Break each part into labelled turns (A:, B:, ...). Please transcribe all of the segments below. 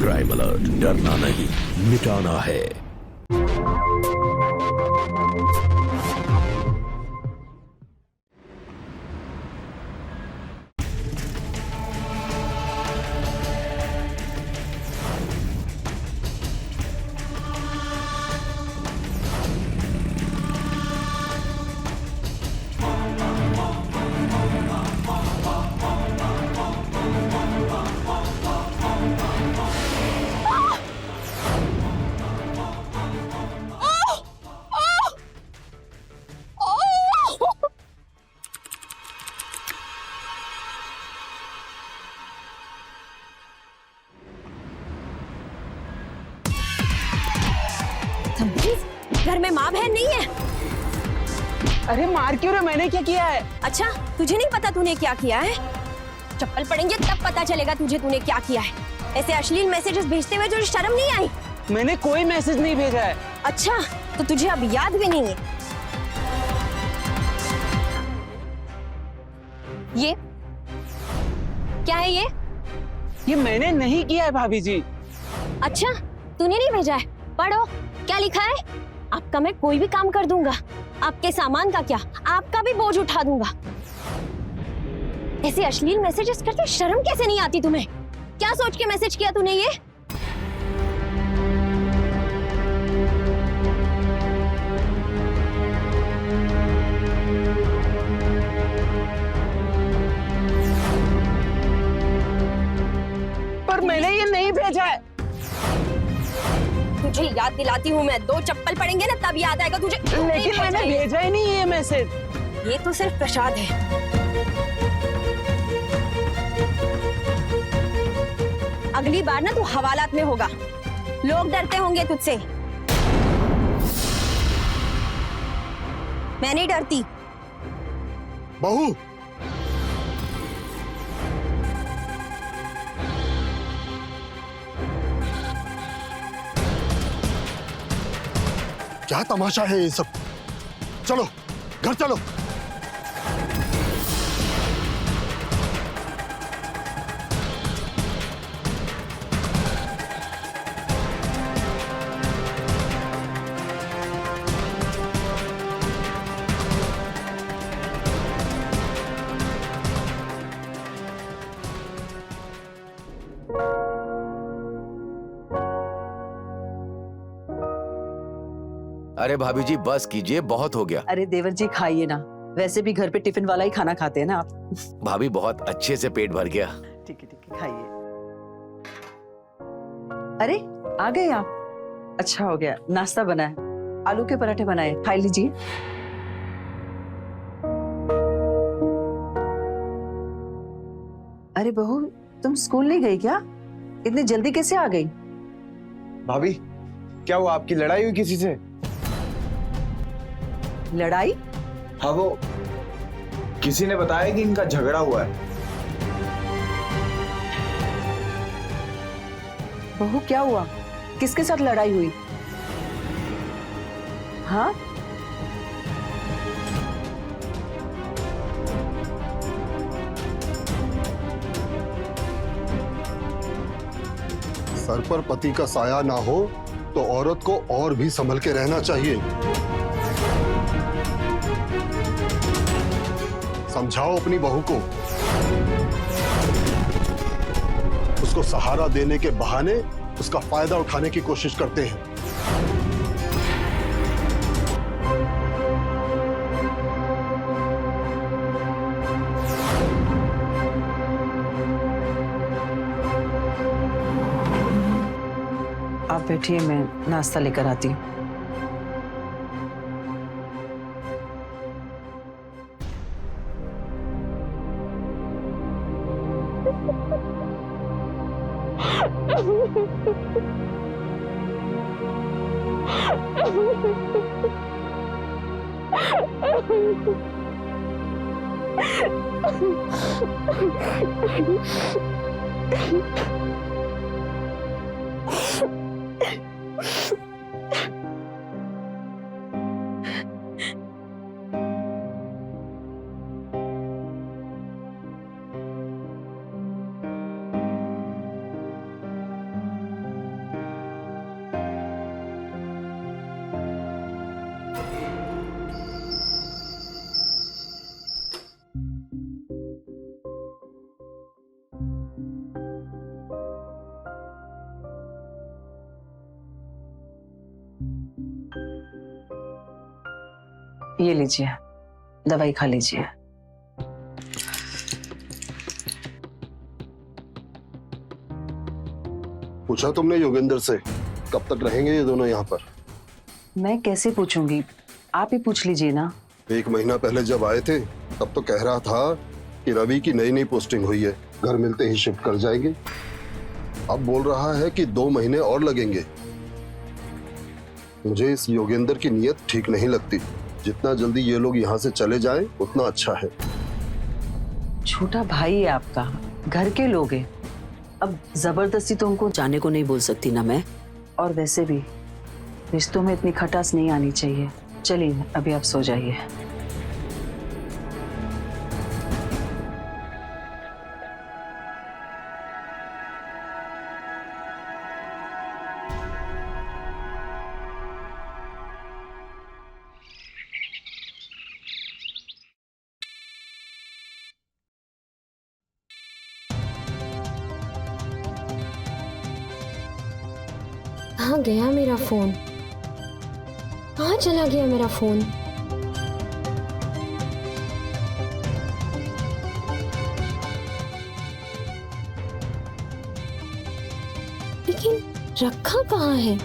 A: Crime alert, डरना नहीं मिटाना है।
B: घर में माँ बहन नहीं है?
C: अरे मार क्यों रहे? मैंने क्या किया है?
B: अच्छा, तुझे नहीं पता तूने क्या किया है? चप्पल पड़ेंगे तब पता चलेगा तुझे तूने क्या किया है। ऐसे अश्लील मैसेजेस भेजते हुए तुझे शर्म नहीं आई?
C: मैंने कोई मैसेज नहीं भेजा है।
B: अच्छा, तो तुझे अब याद भी नहीं है। ये क्या है?
C: ये मैंने नहीं किया है भाभी जी।
B: अच्छा, तूने नहीं भेजा है? पढ़ो क्या लिखा है। आपका मैं कोई भी काम कर दूंगा, आपके सामान का क्या, आपका भी बोझ उठा दूंगा। ऐसे अश्लील मैसेजेस करते शर्म कैसे नहीं आती तुम्हें? क्या सोच के मैसेज किया तूने ये?
C: पर मैंने ये नहीं भेजा है।
B: तुझे याद दिलाती हूँ मैं, 2 चप्पल पड़ेंगे ना तब याद आएगा तुझे।
C: लेकिन मैंने भेजा ही नहीं ये मैसेज।
B: ये तो सिर्फ प्रसाद है। अगली बार ना तू हवालात में होगा, लोग डरते होंगे तुझसे। मैं नहीं डरती।
D: बहू, क्या तमाशा है ये सब? चलो घर चलो।
E: अरे भाभी जी बस कीजिए, बहुत हो गया।
F: अरे देवर जी खाइए ना, वैसे भी घर पे टिफिन वाला ही खाना खाते हैं ना आप।
E: भाभी बहुत अच्छे से पेट भर गया।
F: ठीक है खाइए। अरे आ गए आप, अच्छा हो गया। नाश्ता बना है, आलू के पराठे बनाए, खा लीजिए। अरे बहू, तुम स्कूल नहीं गई क्या? इतनी जल्दी कैसे आ गई?
G: भाभी क्या हुआ, आपकी लड़ाई हुई किसी से?
F: लड़ाई?
G: हाँ, वो किसी ने बताया कि इनका झगड़ा हुआ है।
F: बहू क्या हुआ? किसके साथ लड़ाई हुई? हाँ?
D: सर पर पति का साया ना हो तो औरत को और भी संभल के रहना चाहिए। समझाओ अपनी बहू को। उसको सहारा देने के बहाने उसका फायदा उठाने की कोशिश करते हैं।
F: आप बैठिए, मैं नाश्ता लेकर आती हूँ। ये लीजिए, दवाई खा लीजिए।
D: पूछा तुमने योगेंद्र से कब तक रहेंगे ये दोनों यहाँ पर?
F: मैं कैसे पूछूंगी, आप ही पूछ लीजिए ना।
D: 1 महीना पहले जब आए थे तब तो कह रहा था कि रवि की नई पोस्टिंग हुई है, घर मिलते ही शिफ्ट कर जाएंगे। अब बोल रहा है कि 2 महीने और लगेंगे। मुझे इस योगेंद्र की नीयत ठीक नहीं लगती। जितना जल्दी ये लोग यहाँ से चले जाएं, उतना अच्छा है।
F: छोटा भाई है आपका, घर के लोग हैं। अब जबरदस्ती तो उनको
H: जाने को नहीं बोल सकती ना मैं।
F: और वैसे भी रिश्तों में इतनी खटास नहीं आनी चाहिए। चलिए अभी आप सो जाइए।
B: कहाँ गया मेरा फोन? कहाँ चला गया मेरा फोन? लेकिन रखा कहाँ है?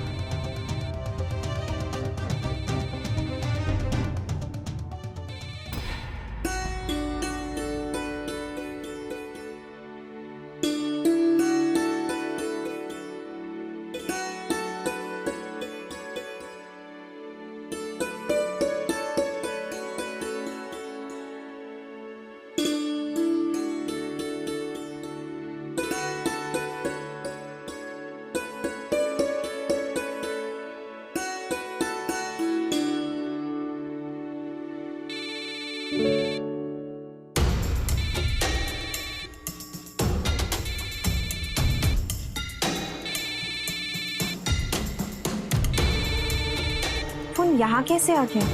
B: फोन यहाँ कैसे आ गया?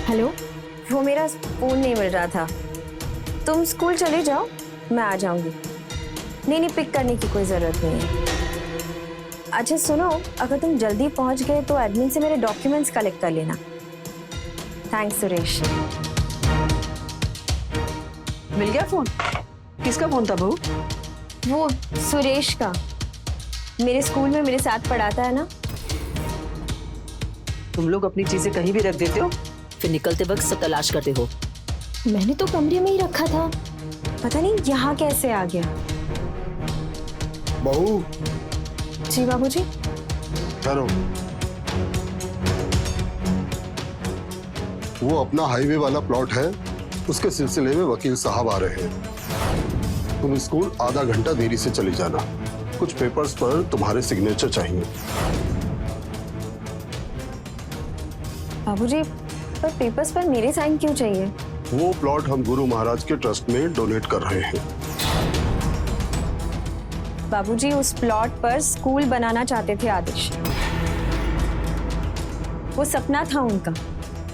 B: हेलो, वो मेरा फोन नहीं मिल रहा था। तुम स्कूल चले जाओ, मैं आ जाऊंगी। नहीं, पिक करने की कोई जरूरत नहीं है। अच्छा सुनो, अगर तुम जल्दी पहुंच गए तो एडमिन से मेरे डॉक्यूमेंट्स कलेक्ट कर लेना। थैंक्स सुरेश।
F: मिल गया फोन? किसका फोन था बहू?
B: वो सुरेश का, मेरे स्कूल में मेरे साथ पढ़ाता है ना।
F: तुम लोग अपनी चीजें कहीं भी रख देते हो,
H: फिर निकलते वक्त सब तलाश करते हो।
B: मैंने तो कमरे में ही रखा था, पता नहीं यहाँ कैसे आ गया।
D: बहू।
B: जी बाबूजी।
D: ठहरो। वो अपना हाईवे वाला प्लॉट है, उसके सिलसिले में वकील साहब आ रहे हैं। तुम स्कूल आधा घंटा देरी से चली जाना। कुछ पेपर्स पर तुम्हारे सिग्नेचर चाहिए।
B: बाबूजी, पर पेपर्स पर मेरे साइन क्यों चाहिए?
D: वो प्लॉट हम गुरु महाराज के ट्रस्ट में डोनेट कर रहे हैं।
B: बाबूजी, उस प्लॉट पर स्कूल बनाना चाहते थे आदिश। वो सपना था उनका,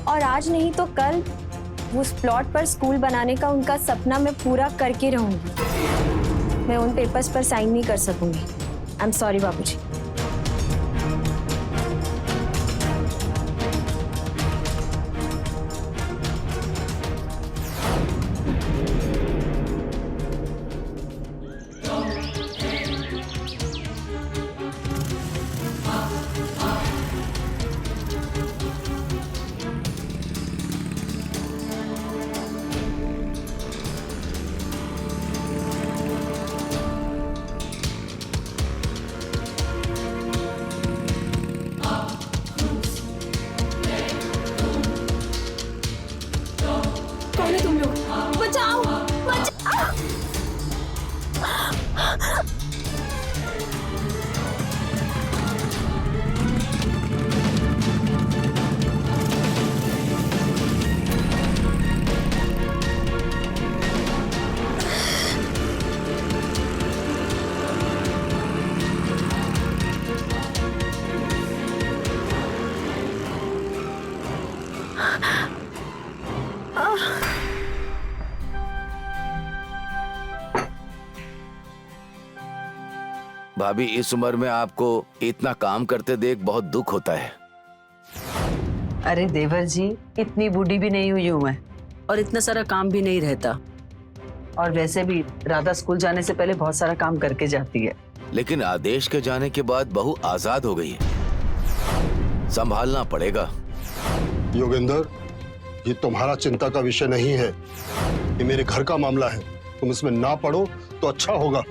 B: और आज नहीं तो कल उस प्लॉट पर स्कूल बनाने का उनका सपना मैं पूरा करके रहूंगी। मैं उन पेपर्स पर साइन नहीं कर सकूंगी। आई एम सॉरी बाबूजी। कौन है तुम लोग? बचाओ, बचाओ।
E: भाभी इस उम्र में आपको इतना काम करते देख बहुत दुख होता है।
F: अरे देवर जी, इतनी बूढ़ी भी नहीं हुई हूँ मैं।
H: और इतना सारा काम भी नहीं रहता।
F: और वैसे भी राधा स्कूल जाने से पहले बहुत सारा काम करके जाती है।
E: लेकिन आदेश के जाने के बाद बहू आजाद हो गई है, संभालना पड़ेगा।
D: योगेंद्र, ये तुम्हारा चिंता का विषय नहीं है, ये मेरे घर का मामला है। तुम इसमें ना पड़ो तो अच्छा होगा।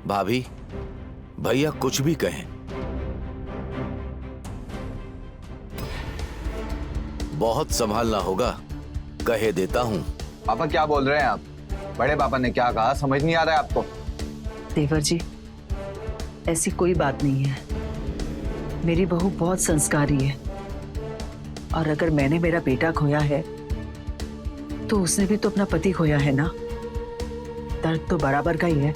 E: भाभी, भैया कुछ भी कहें, बहुत संभालना होगा, कहे देता हूं।
G: पापा क्या बोल रहे हैं आप? बड़े पापा ने क्या कहा समझ नहीं आ रहा है आपको?
F: देवर जी, ऐसी कोई बात नहीं है। मेरी बहू बहुत संस्कारी है, और अगर मैंने मेरा बेटा खोया है तो उसने भी तो अपना पति खोया है ना। दर्द तो बराबर का ही है।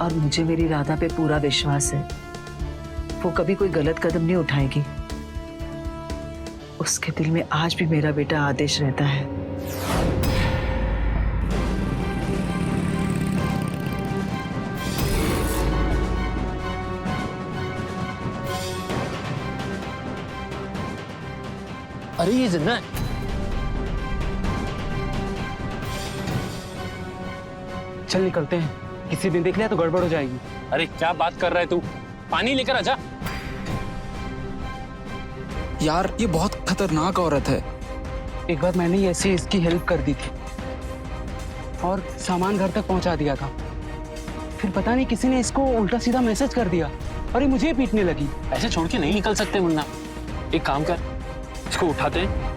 F: और मुझे मेरी राधा पे पूरा विश्वास है, वो कभी कोई गलत कदम नहीं उठाएगी। उसके दिल में आज भी मेरा बेटा आदेश रहता है।
C: अरे ये जिन्ना है। चल निकलते हैं, किसी दिन देख लिया तो गड़बड़ हो जाएगी।
I: अरे क्या बात कर रहा है तू? पानी लेकर आजा।
J: यार ये बहुत खतरनाक औरत है।
C: एक बार मैंने ऐसे इसकी हेल्प कर दी थी और सामान घर तक पहुंचा दिया था। फिर पता नहीं किसी ने इसको उल्टा सीधा मैसेज कर दिया और ये मुझे पीटने लगी।
I: ऐसे छोड़ के नहीं निकल सकते मुन्ना। एक काम कर, इसको उठाते हैं।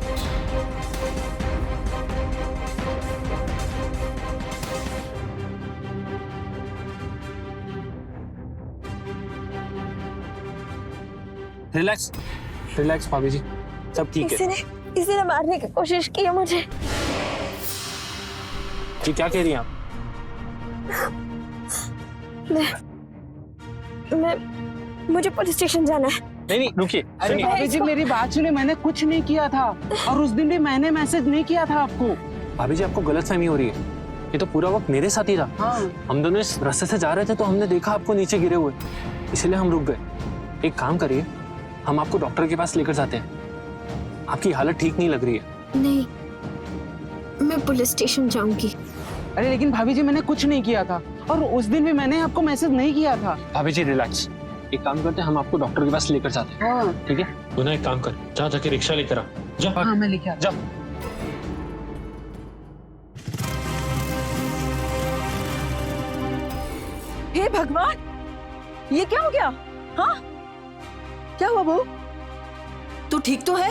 I: रिलैक्स रिलैक्स भाभी जी, सब ठीक है।
B: किसी ने मारने की कोशिश की है मुझे।
I: जी क्या कह रही हैं आप?
B: मुझे पुलिस स्टेशन जाना है।
I: नहीं रुकिए।
C: अरे भाभी जी मेरी बात सुनिए, मैंने कुछ नहीं किया था और उस दिन भी मैंने मैसेज नहीं किया था आपको।
I: भाभी जी आपको गलतफहमी हो रही है, ये तो पूरा वक्त मेरे साथ ही था।
C: हाँ।
I: हम दोनों इस रास्ते से जा रहे थे तो हमने देखा आपको नीचे गिरे हुए, इसलिए हम रुक गए। एक काम करिए, हम आपको डॉक्टर के पास लेकर जाते हैं। आपकी हालत ठीक नहीं लग रही है।
B: नहीं, मैं पुलिस स्टेशन जाऊंगी।
C: अरे लेकिन भाभी जी मैंने कुछ नहीं किया था और उस दिन भी मैंने आपको मैसेज नहीं किया था।
I: भाभी जी रिलैक्स, एक काम करते हैं, हम आपको डॉक्टर के पास लेकर जाते हैं।
C: हाँ।
I: ठीक है, गुना एक काम कर, जा जाके रिक्शा लेकर आ। जा।
C: हाँ मैं लेके
I: जा।
F: हे भगवान, ये क्या हो गया? हाँ, क्या हुआ बहू? तू ठीक तो है?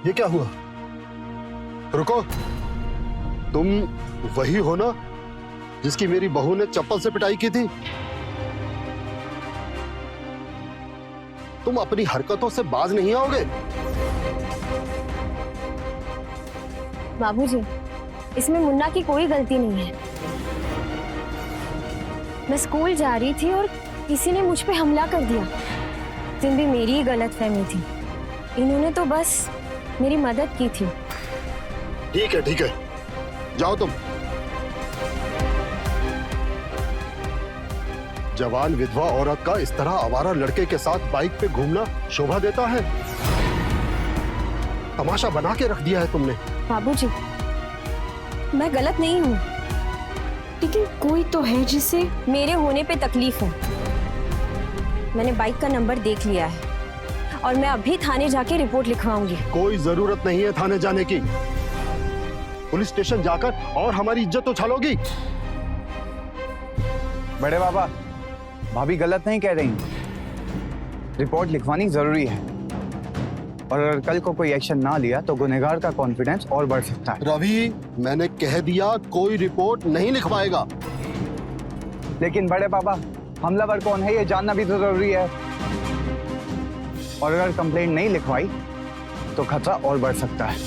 D: ये क्या हुआ? रुको, तुम वही हो ना जिसकी मेरी बहू ने चप्पल से पिटाई की थी? तुम अपनी हरकतों से बाज नहीं आओगे।
B: बाबूजी, इसमें मुन्ना की कोई गलती नहीं है। मैं स्कूल जा रही थी और किसी ने मुझ पे हमला कर दिया। दिन भी मेरी ही गलतफहमी थी। इन्होंने तो बस मेरी मदद की थी।
D: ठीक है, जाओ तुम। जवान विधवा औरत का इस तरह आवारा लड़के के साथ बाइक पे घूमना शोभा देता है? तमाशा बना के रख दिया है तुमने।
B: बाबूजी, मैं गलत नहीं हूँ, लेकिन कोई तो है जिसे मेरे होने पे तकलीफ है। मैंने बाइक का नंबर देख लिया है और मैं अभी थाने जाके रिपोर्ट लिखवाऊंगी।
D: कोई जरूरत नहीं है थाने जाने की। पुलिस स्टेशन जाकर और हमारी इज्जत उछालोगी।
G: बड़े बाबा, भाभी गलत नहीं कह रही, रिपोर्ट लिखवानी जरूरी है। और अगर कल को कोई एक्शन ना लिया तो गुनहगार का कॉन्फिडेंस और बढ़ सकता है। रवि,
D: मैंने कह दिया कोई रिपोर्ट नहीं लिखवाएगा।
G: लेकिन बड़े बाबा, हमलावर कौन है ये जानना भी तो जरूरी है। और अगर कंप्लेंट नहीं लिखवाई तो खतरा और बढ़ सकता है।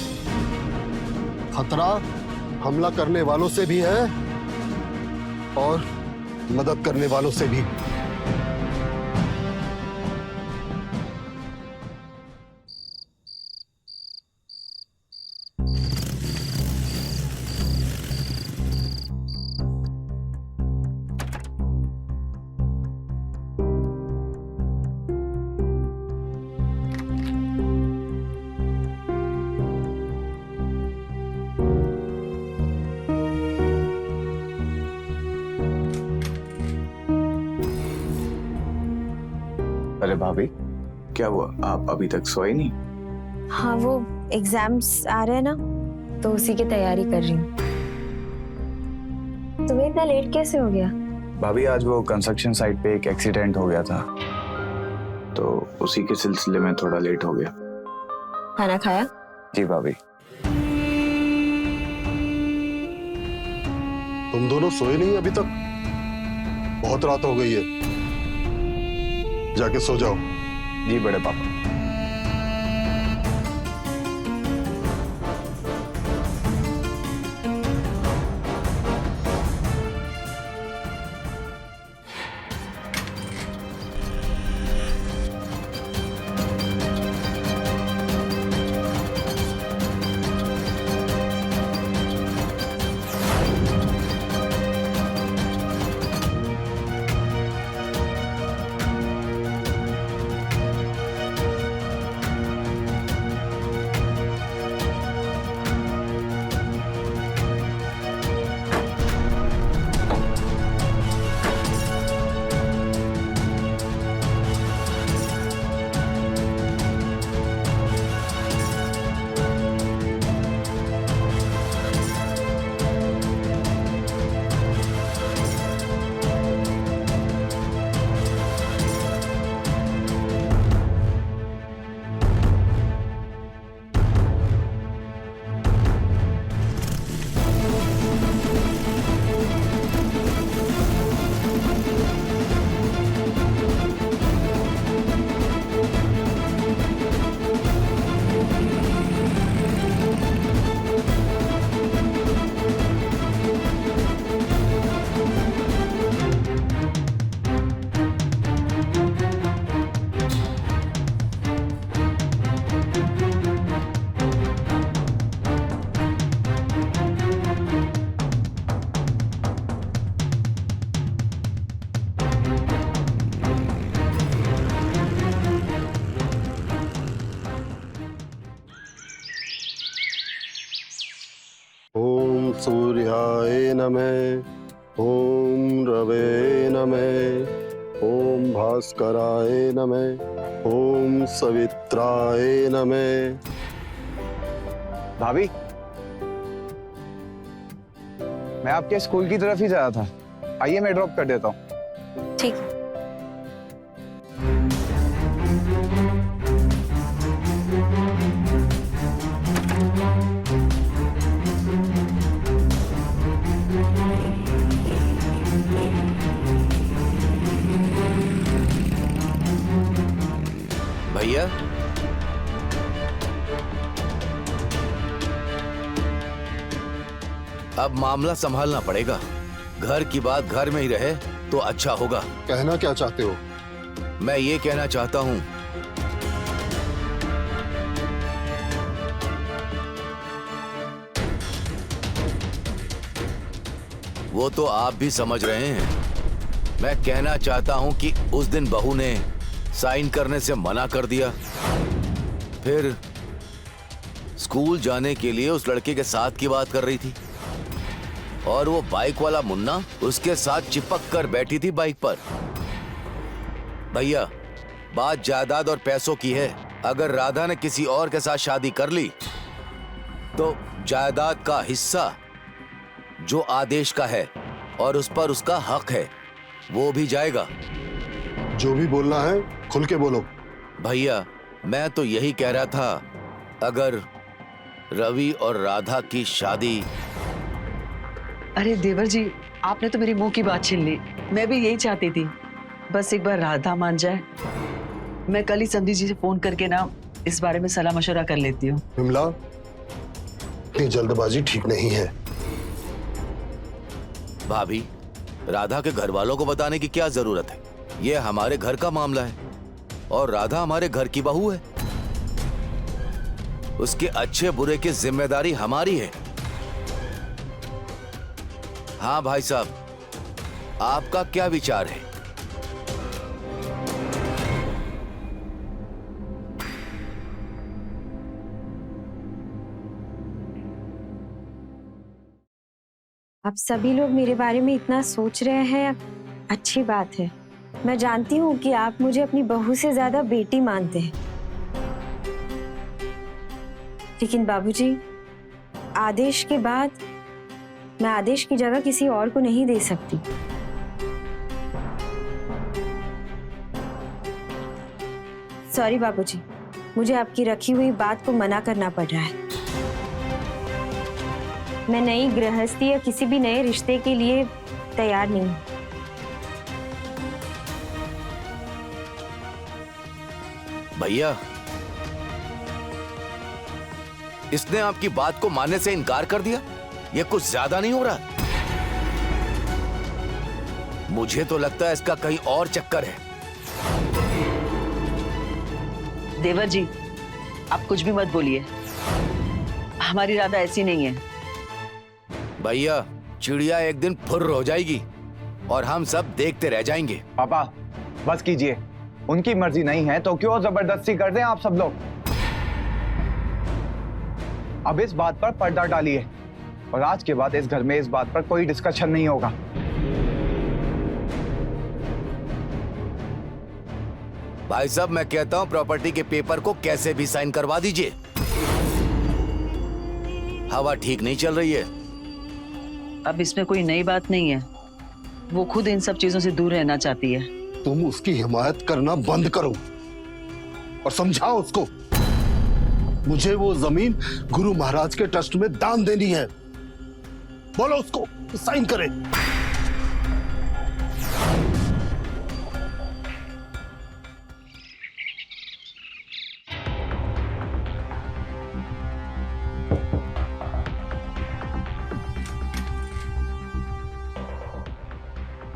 D: खतरा हमला करने वालों से भी है और मदद करने वालों से भी।
G: अरे भाभी, क्या हुआ? आप अभी तक सोए नहीं?
B: हाँ, वो एग्जाम्स आ रहे हैं ना, तो उसी की तैयारी कर रही हूँ। तुम्हें इतना लेट कैसे हो गया?
G: भाभी, आज वो कंस्ट्रक्शन साइट पे एक एक्सीडेंट हो गया था, तो उसी के सिलसिले में थोड़ा लेट हो गया।
B: खाना खाया?
G: जी भाभी।
D: तुम दोनों सोए नहीं अभी तक? बहुत रात हो गई है, जाके सो जाओ।
G: जी बड़े पापा।
D: ओम सूर्याय नमः, ओम रवे नमः, ओम भास्कराय नमः, ओम सवित्राय नमः।
G: भाभी, मैं आपके स्कूल की तरफ ही जा रहा था, आइए मैं ड्रॉप कर देता हूँ।
B: ठीक है।
E: भैया, अब मामला संभालना पड़ेगा। घर की बात घर में ही रहे तो अच्छा होगा।
D: कहना क्या चाहते हो?
E: मैं ये कहना चाहता हूं, वो तो आप भी समझ रहे हैं। मैं कहना चाहता हूं कि उस दिन बहू ने साइन करने से मना कर दिया, फिर स्कूल जाने के लिए उस लड़के के साथ की बात कर रही थी और वो बाइक वाला मुन्ना उसके साथ चिपक कर बैठी थी बाइक पर। भैया, बात जायदाद और पैसों की है। अगर राधा ने किसी और के साथ शादी कर ली तो जायदाद का हिस्सा जो आदेश का है और उस पर उसका हक है वो भी जाएगा।
D: जो भी बोलना है खुल के बोलो।
E: भैया, मैं तो यही कह रहा था, अगर रवि और राधा की शादी।
F: अरे देवर जी, आपने तो मेरी मुंह की बात छीन ली। मैं भी यही चाहती थी, बस एक बार राधा मान जाए। मैं कल ही संदीप जी से फोन करके ना इस बारे में सलाह मशवरा कर लेती हूँ।
D: विमला, इतनी जल्दबाजी ठीक नहीं है।
E: भाभी, राधा के घर वालों को बताने की क्या जरूरत है? ये हमारे घर का मामला है और राधा हमारे घर की बहू है। उसके अच्छे बुरे की जिम्मेदारी हमारी है। हाँ भाई साहब, आपका क्या विचार है?
B: आप सभी लोग मेरे बारे में इतना सोच रहे हैं, अच्छी बात है। मैं जानती हूँ कि आप मुझे अपनी बहू से ज्यादा बेटी मानते हैं, लेकिन बाबूजी, आदेश के बाद मैं आदेश की जगह किसी और को नहीं दे सकती। सॉरी बाबूजी, मुझे आपकी रखी हुई बात को मना करना पड़ रहा है। मैं नई गृहस्थी या किसी भी नए रिश्ते के लिए तैयार नहीं हूं।
E: भैया, इसने आपकी बात को मानने से इनकार कर दिया। ये कुछ ज्यादा नहीं हो रहा? मुझे तो लगता है इसका कहीं और चक्कर है।
F: देवर जी, आप कुछ भी मत बोलिए। हमारी राधा ऐसी नहीं है।
E: भैया, चिड़िया एक दिन फुर्र हो जाएगी और हम सब देखते रह जाएंगे।
G: पापा बस कीजिए, उनकी मर्जी नहीं है तो क्यों जबरदस्ती कर दें आप सब लोग। अब इस बात पर पर्दा डालिए और आज के बाद इस घर में इस बात पर कोई डिस्कशन नहीं होगा।
E: भाई साहब, मैं कहता हूं प्रॉपर्टी के पेपर को कैसे भी साइन करवा दीजिए। हवा ठीक नहीं चल रही है।
F: अब इसमें कोई नई बात नहीं है। वो खुद इन सब चीजों से दूर रहना चाहती है।
D: तुम उसकी हिमायत करना बंद करो और समझाओ उसको। मुझे वो जमीन गुरु महाराज के ट्रस्ट में दान देनी है। बोलो उसको साइन करे।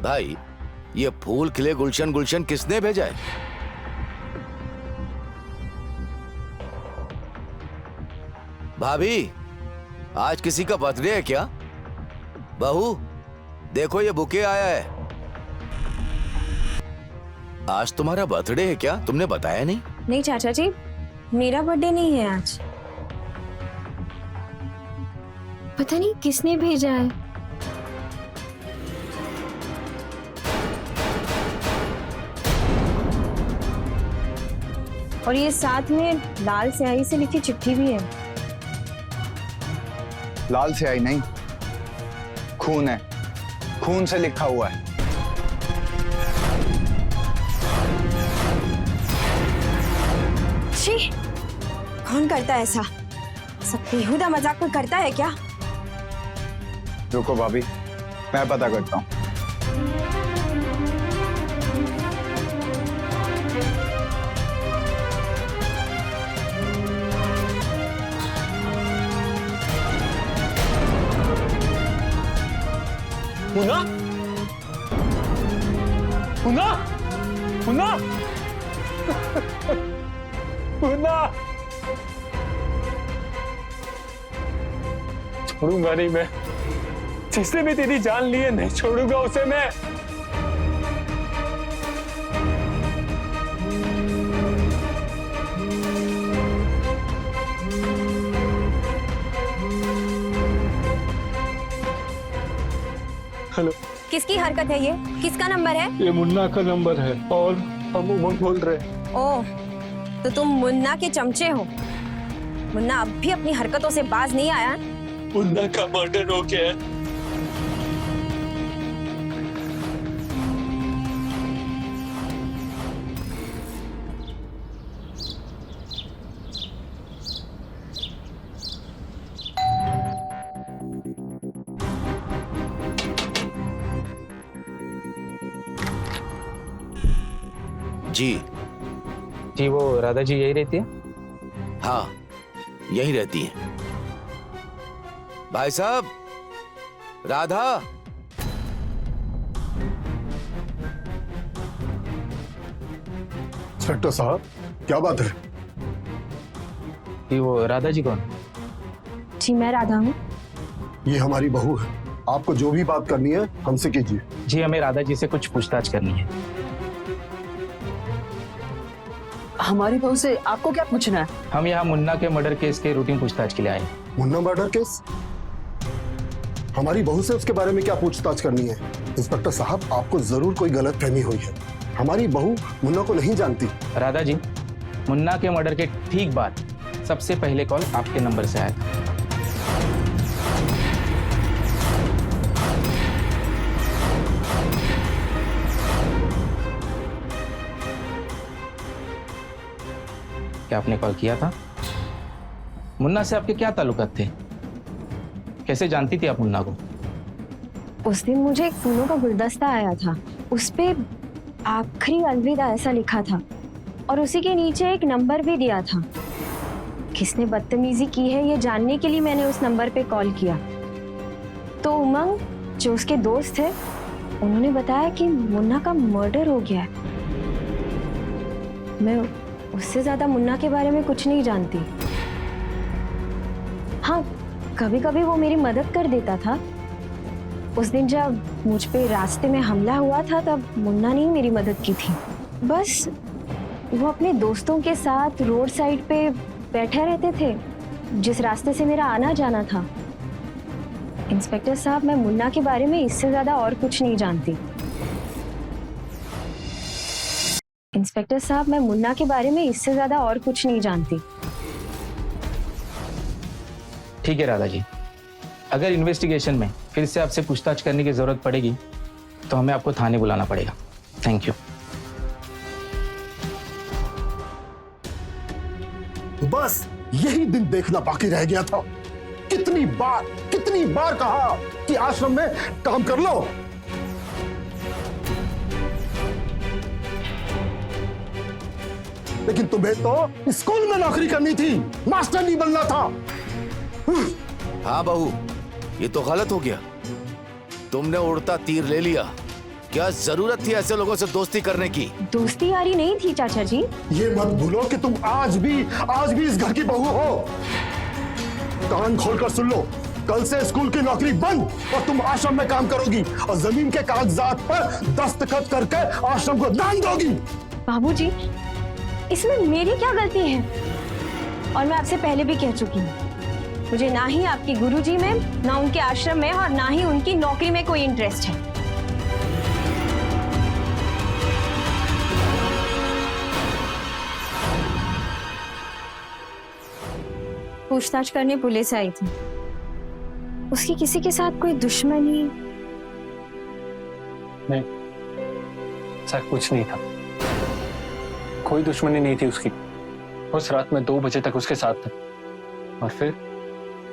E: भाई, ये फूल खिले गुलशन गुलशन किसने भेजा है? भाभी, आज किसी का बर्थडे है क्या? बहू, देखो ये बुके आया है। आज तुम्हारा बर्थडे है क्या? तुमने बताया नहीं।
B: नहीं चाचा जी, मेरा बर्थडे नहीं है आज। पता नहीं किसने भेजा है। और ये साथ में लाल स्याही से लिखी चिट्ठी भी है।
G: लाल स्याही नहीं, खून है। खून से लिखा हुआ है।
B: छी, कौन करता है ऐसा? सब बेहुदा मजाक में करता है क्या?
G: रुको भाभी, मैं पता करता हूँ।
I: मुन्ना, मुन्ना, मुन्ना, मुन्ना, छोड़ूंगा नहीं मैं। जिसने भी तेरी जान ली है, नहीं छोड़ूंगा उसे मैं। हेलो,
B: किसकी हरकत है ये? किसका नंबर है?
I: ये मुन्ना का नंबर है और हम उमंग बोल रहे हैं।
B: ओह, तो तुम मुन्ना के चमचे हो। मुन्ना अब भी अपनी हरकतों से बाज नहीं आया।
I: मुन्ना का मर्डर हो गया है।
E: जी,
I: वो राधा जी यही रहती है?
E: हाँ, यही रहती है। भाई साहब, राधा,
D: इंस्पेक्टर साहब, क्या बात है?
C: ये वो राधा जी कौन?
B: जी मैं राधा हूँ।
D: ये हमारी बहू है। आपको जो भी बात करनी है हमसे कीजिए।
C: जी हमें राधा जी से कुछ पूछताछ करनी है।
F: हमारी बहू से आपको क्या पूछना है?
C: हम यहाँ मुन्ना के मर्डर केस के रूटीन पूछताछ के लिए आए हैं।
D: Munna murder case? हमारी बहू से उसके बारे में क्या पूछताछ करनी है? इंस्पेक्टर साहब, आपको जरूर कोई गलतफहमी हुई है। हमारी बहू मुन्ना को नहीं जानती।
C: राधा जी, मुन्ना के मर्डर के ठीक बाद सबसे पहले कॉल आपके नंबर से आया था। क्या आपने कॉल किया था? मुन्ना से आपके क्या ताल्लुकात थे? कैसे जानती थी आप मुन्ना को?
B: उस दिन मुझे एक फूलों का गुलदस्ता आया था, उस पे आखिरी अलविदा ऐसा लिखा था और उसी के नीचे एक नंबर भी दिया था। किसने बदतमीजी की है ये जानने के लिए मैंने उस नंबर पे कॉल किया तो उमंग, जो उसके दोस्त थे, उन्होंने बताया कि मुन्ना का मर्डर हो गया है। मैं उससे ज्यादा मुन्ना के बारे में कुछ नहीं जानती। हाँ, कभी कभी वो मेरी मदद कर देता था। उस दिन जब मुझ पे रास्ते में हमला हुआ था तब मुन्ना ने ही मेरी मदद की थी। बस वो अपने दोस्तों के साथ रोड साइड पे बैठे रहते थे जिस रास्ते से मेरा आना जाना था। इंस्पेक्टर साहब, मैं मुन्ना के बारे में इससे ज्यादा और कुछ नहीं जानती। इंस्पेक्टर साहब, मैं मुन्ना के बारे में इससे ज्यादा और कुछ नहीं जानती।
C: ठीक है राधा जी, अगर इन्वेस्टिगेशन में फिर से आपसे पूछताछ करने की जरूरत पड़ेगी तो हमें आपको थाने बुलाना पड़ेगा। Thank you.
D: बस यही दिन देखना बाकी रह गया था। कितनी बार कहा कि आश्रम में काम कर लो। लेकिन तुम्हें तो स्कूल में नौकरी करनी थी, मास्टर नहीं बनना था।
E: हाँ बहू, ये तो गलत हो गया। तुमने उड़ता तीर ले लिया। क्या जरूरत थी ऐसे लोगों से दोस्ती करने की?
B: दोस्ती यारी नहीं थी चाचा जी।
D: ये मत भूलो कि तुम आज भी इस घर की बहू हो। कान खोलकर सुन लो, कल से स्कूल की नौकरी बंद और तुम आश्रम में काम करोगी और जमीन के कागजात पर दस्तखत करके आश्रम को दान दोगी।
B: बाबूजी, इसमें मेरी क्या गलती है? और मैं आपसे पहले भी कह चुकी हूँ, मुझे ना ही आपकी गुरुजी में, ना उनके आश्रम में और ना ही उनकी नौकरी में कोई इंटरेस्ट है। पूछताछ करने पुलिस आई थी। उसकी किसी के साथ कोई दुश्मनी?
I: नहीं, ऐसा कुछ नहीं था। कोई दुश्मनी नहीं थी उसकी। उस रात में 2 बजे तक उसके साथ था और फिर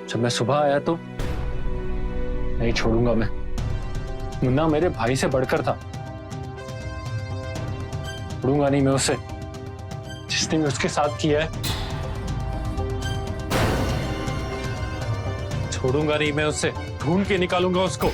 I: जब मैं सुबह आया तो नहीं छोड़ूंगा मैं। मुन्ना मेरे भाई से बढ़कर था। छोड़ूंगा नहीं मैं उसे। जिसने भी उसके साथ किया है, छोड़ूंगा नहीं मैं उसे। ढूंढ के निकालूंगा उसको।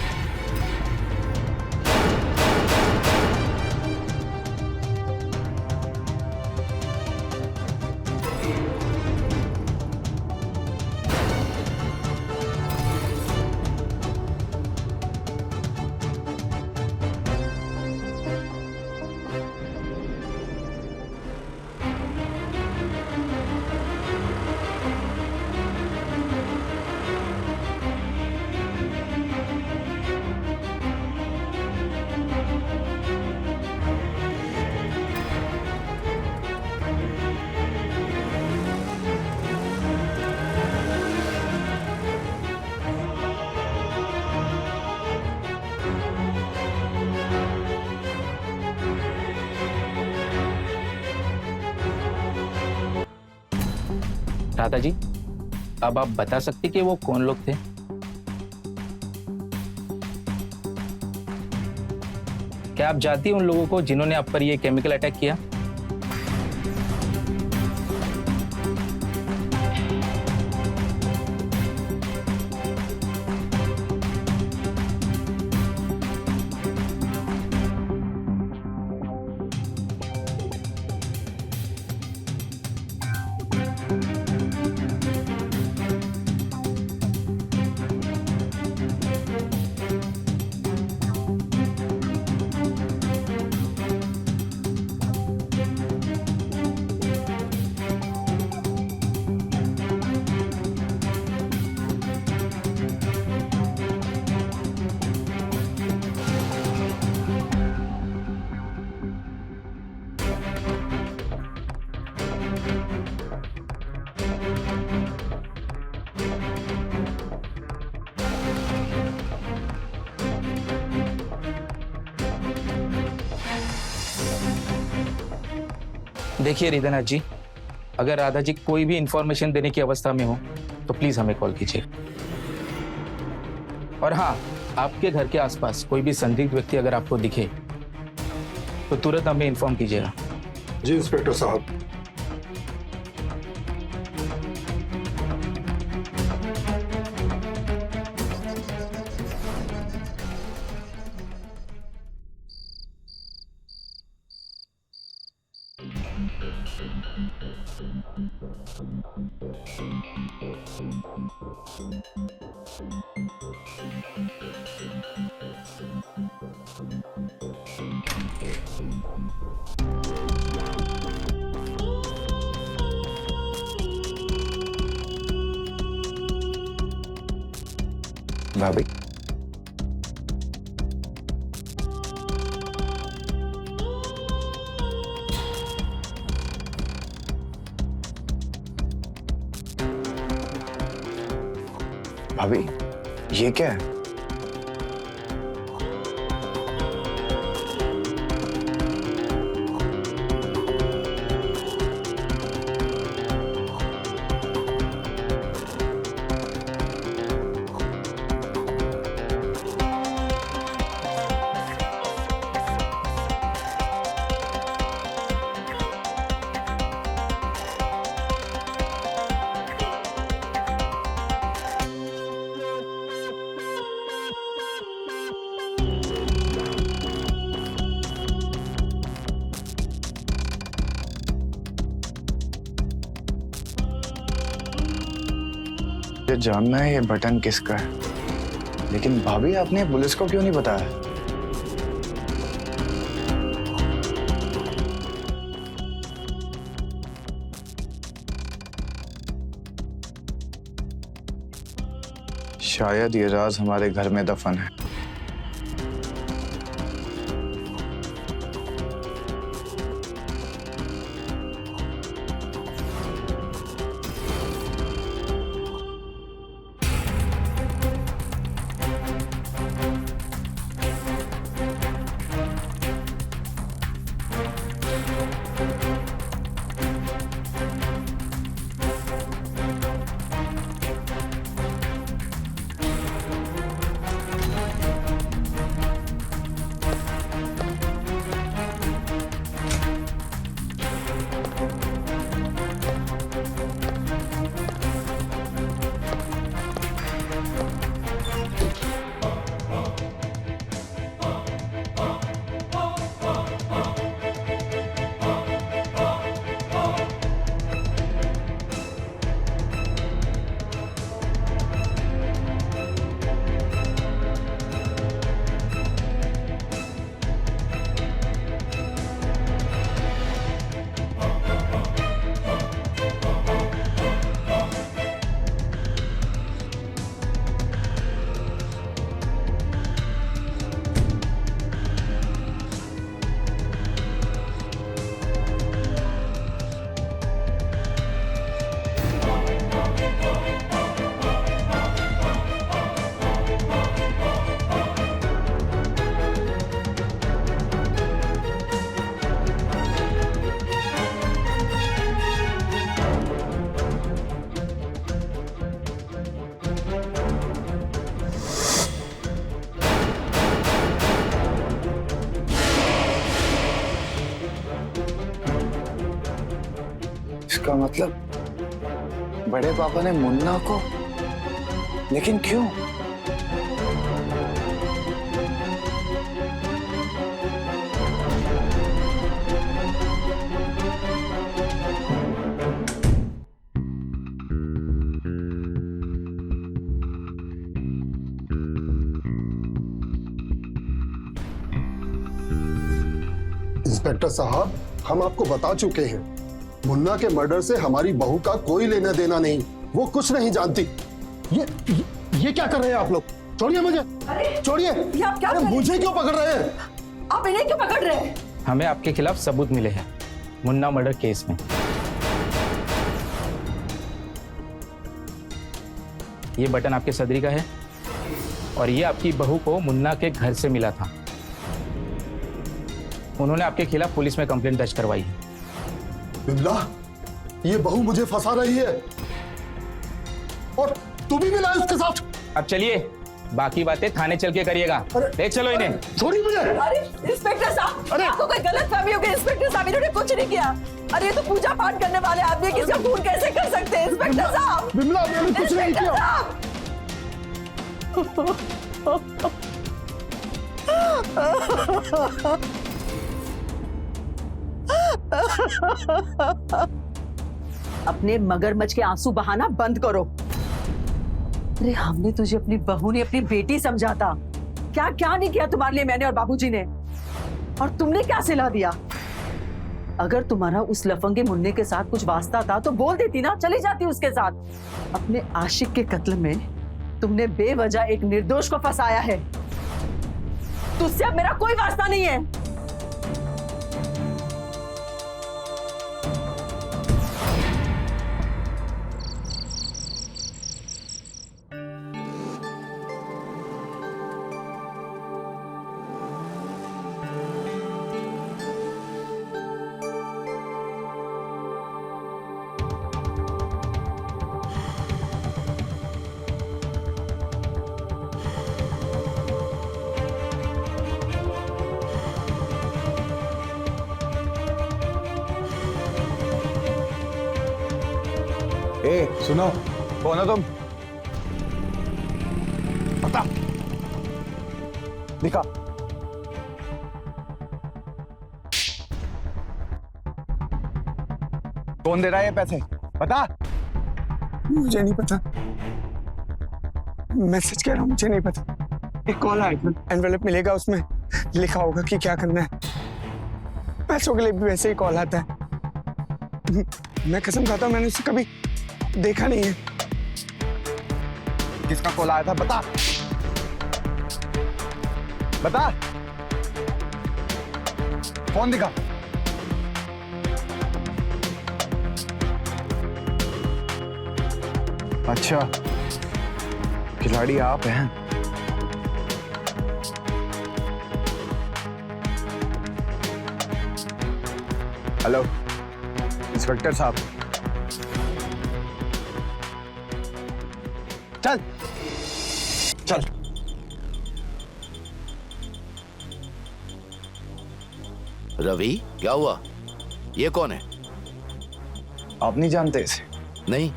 C: राधा जी, अब आप बता सकते कि वो कौन लोग थे? क्या आप जानती हैं उन लोगों को जिन्होंने आप पर ये केमिकल अटैक किया?
J: देखिए रिधनाथ जी, अगर राधा जी कोई भी इंफॉर्मेशन देने की अवस्था में हो तो प्लीज हमें कॉल कीजिए। और हाँ, आपके घर के आसपास कोई भी संदिग्ध व्यक्ति अगर आपको दिखे तो तुरंत हमें इन्फॉर्म कीजिएगा।
D: जी इंस्पेक्टर साहब।
G: भाभी, भाभी ये क्या है? मुझे जानना है ये बटन किसका है, लेकिन भाभी आपने पुलिस को क्यों नहीं बताया? शायद ये राज हमारे घर में दफन है। इसका मतलब बड़े पापा ने मुन्ना को, लेकिन क्यों?
D: इंस्पेक्टर साहब, हम आपको बता चुके हैं, मुन्ना के मर्डर से हमारी बहू का कोई लेना देना नहीं, वो कुछ नहीं जानती। ये क्या कर रहे हैं आप लोग? छोड़िए मुझे, छोड़िए। अरे मुझे क्यों पकड़ रहे हैं?
F: आप इन्हें क्यों पकड़ रहे हैं?
J: हमें आपके खिलाफ सबूत मिले हैं मुन्ना मर्डर केस में। ये बटन आपके सदरी का है और ये आपकी बहू को मुन्ना के घर से मिला था। उन्होंने आपके खिलाफ पुलिस में कंप्लेंट दर्ज करवाई है।
D: विमला, ये बहू मुझे फंसा रही है और तू भी मिला है उसके साथ।
J: अब चलिए, बाकी बातें थाने चल के करिएगा। ले चलो इन्हें।
D: छोड़ी मुझे।
F: अरे इंस्पेक्टर साहब,
D: अरे!
F: आपको कोई गलत फहमी होगी। इंस्पेक्टर साहब, इन्होंने कुछ नहीं किया। अरे ये तो पूजा पाठ करने वाले आदमी, किसका खून कैसे कर सकते हैं? इंस्पेक्टर साहब,
D: विमला, मैंने कुछ नहीं
F: इंस्पेक्टर
D: किया।
F: साहब। अपने मगरमच्छ के आंसू बहाना बंद करो। अरे हमने तुझे अपनी बहू ने अपनी बेटी समझा था। क्या क्या नहीं किया तुम्हारे लिए मैंने और बाबूजी ने, और तुमने क्या सिला दिया? अगर तुम्हारा उस लफंगे मुन्ने के साथ कुछ वास्ता था तो बोल देती ना, चली जाती उसके साथ। अपने आशिक के कत्ल में तुमने बेवजह एक निर्दोष को फंसाया है। तुझसे अब मेरा कोई वास्ता नहीं है।
G: ए सुनो, कौन हो तुम? बता, दिखा। कौन दे रहा है ये पैसे? बता।
C: मुझे नहीं पता, मैं सच कह रहा हूँ, मुझे नहीं पता। एक कॉल आया था, एनवेलप मिलेगा, उसमें लिखा होगा कि क्या करना है। पैसों के लिए भी वैसे ही कॉल आता है। मैं कसम खाता हूँ, मैंने उसे कभी देखा नहीं है।
G: किसका कॉल आया था? बता बता। फोन दिखा। अच्छा, खिलाड़ी आप हैं। हेलो इंस्पेक्टर साहब, चल चल।
E: रवि, क्या हुआ? ये कौन है?
G: आप नहीं जानते इसे?
E: नहीं।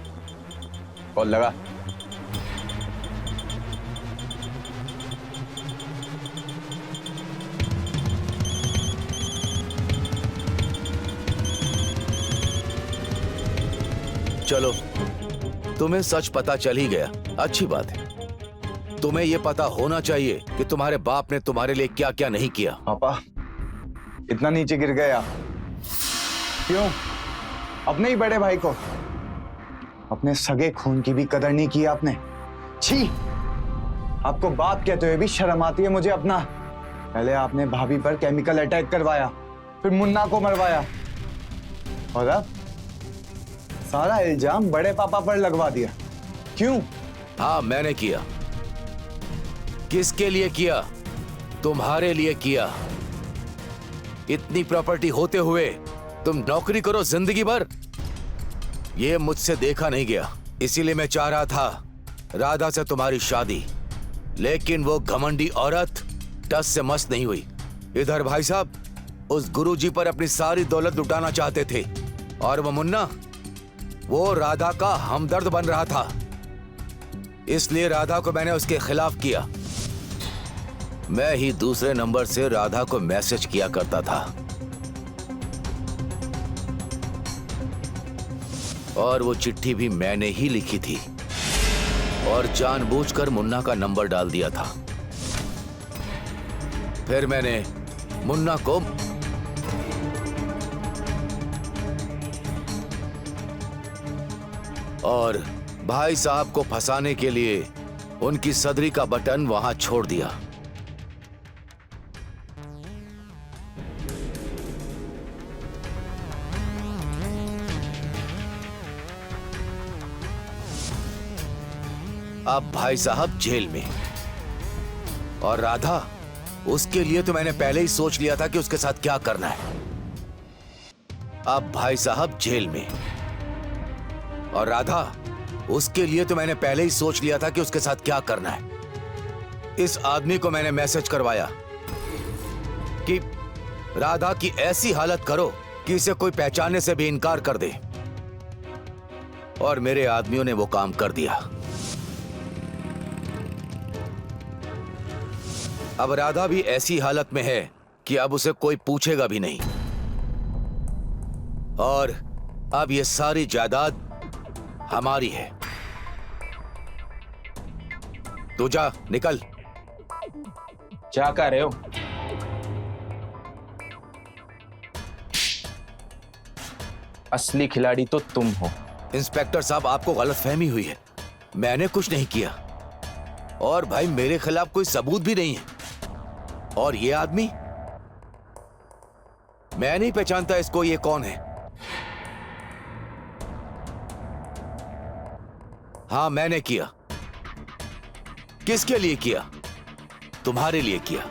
G: कॉल लगा।
E: चलो, तुम्हें सच पता चल ही गया, अच्छी बात है। तुम्हें यह पता होना चाहिए कि तुम्हारे बाप ने तुम्हारे लिए क्या क्या नहीं किया।
G: पापा, इतना नीचे गिर गए आप? क्यों? अपने ही बड़े भाई को, अपने सगे खून की भी कदर नहीं की आपने। छी, आपको बाप कहते हुए भी शर्म आती है मुझे अपना। पहले आपने भाभी पर केमिकल अटैक करवाया, फिर मुन्ना को मरवाया, और अब सारा इल्जाम बड़े पापा पर लगवा दिया। क्यों?
E: हाँ, मैंने किया। किसके लिए किया? तुम्हारे लिए किया। इतनी प्रॉपर्टी होते हुए तुम नौकरी करो जिंदगी भर, ये मुझसे देखा नहीं गया। इसीलिए मैं चाह रहा था राधा से तुम्हारी शादी, लेकिन वो घमंडी औरत टस से मस नहीं हुई। इधर भाई साहब उस गुरुजी पर अपनी सारी दौलत लुटाना चाहते थे, और वो मुन्ना, वो राधा का हमदर्द बन रहा था। इसलिए राधा को मैंने उसके खिलाफ किया। मैं ही दूसरे नंबर से राधा को मैसेज किया करता था, और वो चिट्ठी भी मैंने ही लिखी थी, और जानबूझकर मुन्ना का नंबर डाल दिया था। फिर मैंने मुन्ना को और भाई साहब को फंसाने के लिए उनकी सदरी का बटन वहां छोड़ दिया। अब भाई साहब जेल में, और राधा, उसके लिए तो मैंने पहले ही सोच लिया था कि उसके साथ क्या करना है। अब भाई साहब जेल में। और राधा, उसके लिए तो मैंने पहले ही सोच लिया था कि उसके साथ क्या करना है। इस आदमी को मैंने मैसेज करवाया कि राधा की ऐसी हालत करो कि इसे कोई पहचानने से भी इनकार कर दे। और मेरे आदमियों ने वो काम कर दिया। अब राधा भी ऐसी हालत में है कि अब उसे कोई पूछेगा भी नहीं। और अब ये सारी जायदाद हमारी है। तू जा, निकल।
J: क्या कर रहे हो? असली खिलाड़ी तो तुम हो।
E: इंस्पेक्टर साहब, आपको गलतफहमी हुई है। मैंने कुछ नहीं किया। और भाई, मेरे खिलाफ कोई सबूत भी नहीं है। और ये आदमी, मैं नहीं पहचानता इसको। ये कौन है? हाँ, मैंने किया। किसके लिए किया? तुम्हारे लिए किया।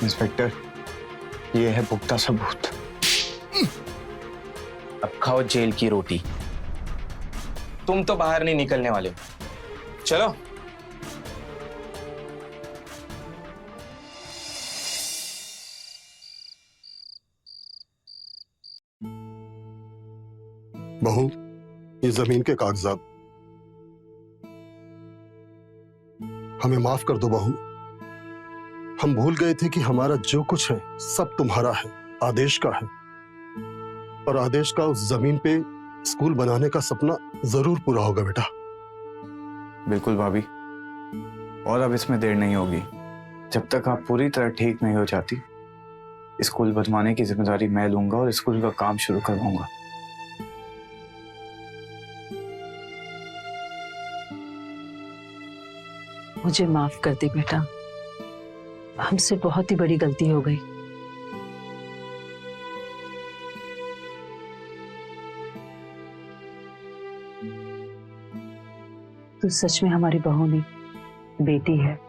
G: इंस्पेक्टर, ये है पुख्ता सबूत।
J: अब खाओ जेल की रोटी। तुम तो बाहर नहीं निकलने वाले। चलो।
D: बहू, ये जमीन के कागजात हमें माफ कर दो बहू। हम भूल गए थे कि हमारा जो कुछ है सब तुम्हारा है, आदेश का है। और आदेश का उस जमीन पे स्कूल बनाने का सपना जरूर पूरा होगा बेटा।
G: बिल्कुल भाभी। और अब इसमें देर नहीं होगी। जब तक आप पूरी तरह ठीक नहीं हो जाती, स्कूल बनवाने की जिम्मेदारी मैं लूंगा और स्कूल का काम शुरू करवाऊंगा।
F: मुझे माफ कर दे बेटा, हमसे बहुत ही बड़ी गलती हो गई। तू सच में हमारी बहू नहीं, बेटी है।